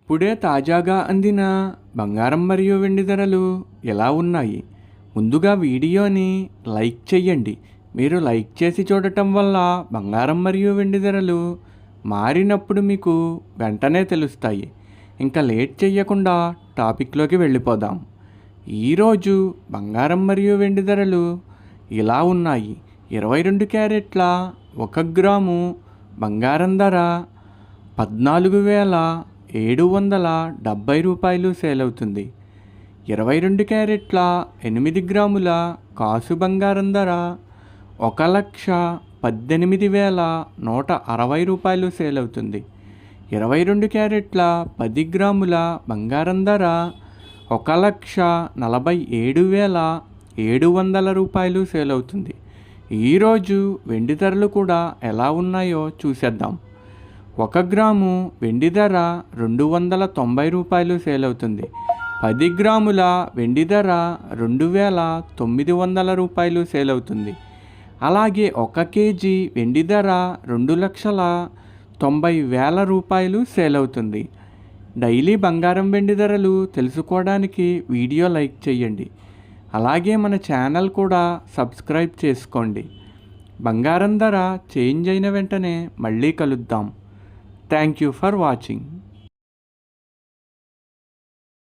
ఇప్పుడే తాజాగా అందిన బంగారం మరియు వెండి ధరలు ఎలా ఉన్నాయి? ముందుగా వీడియోని లైక్ చేయండి. మీరు లైక్ చేసి చూడటం వల్ల బంగారం మరియు వెండి ధరలు మారినప్పుడు మీకు వెంటనే తెలుస్తాయి. ఇంకా లేట్ చేయకుండా టాపిక్లోకి వెళ్ళిపోదాం. ఈరోజు బంగారం మరియు వెండి ధరలు ఇలా ఉన్నాయి. 22 క్యారెట్ల 1 గ్రాము బంగారం ధర 14,770 రూపాయలు సేల్ అవుతుంది. 22 క్యారెట్ల 8 గ్రాముల కాసు బంగారం ధర 1,18,160 రూపాయలు సేల్ అవుతుంది. 22 క్యారెట్ల 10 గ్రాముల బంగారం ధర 1,47,700 రూపాయలు సేల్ అవుతుంది. ఈరోజు వెండి ధరలు కూడా ఎలా ఉన్నాయో చూసేద్దాం. 1 గ్రాము వెండి ధర 290 రూపాయలు సేల్ అవుతుంది. 10 గ్రాముల వెండి ధర 2,900 రూపాయలు సేల్ అవుతుంది. అలాగే 1 కేజీ వెండి ధర 2,90,000 రూపాయలు సేల్ అవుతుంది. డైలీ బంగారం వెండి ధరలు తెలుసుకోవడానికి వీడియో లైక్ చేయండి. అలాగే మన ఛానల్ కూడా సబ్స్క్రైబ్ చేసుకోండి. బంగారం ధర చేంజ్ అయిన వెంటనే మళ్ళీ కలుద్దాం. Thank you for watching.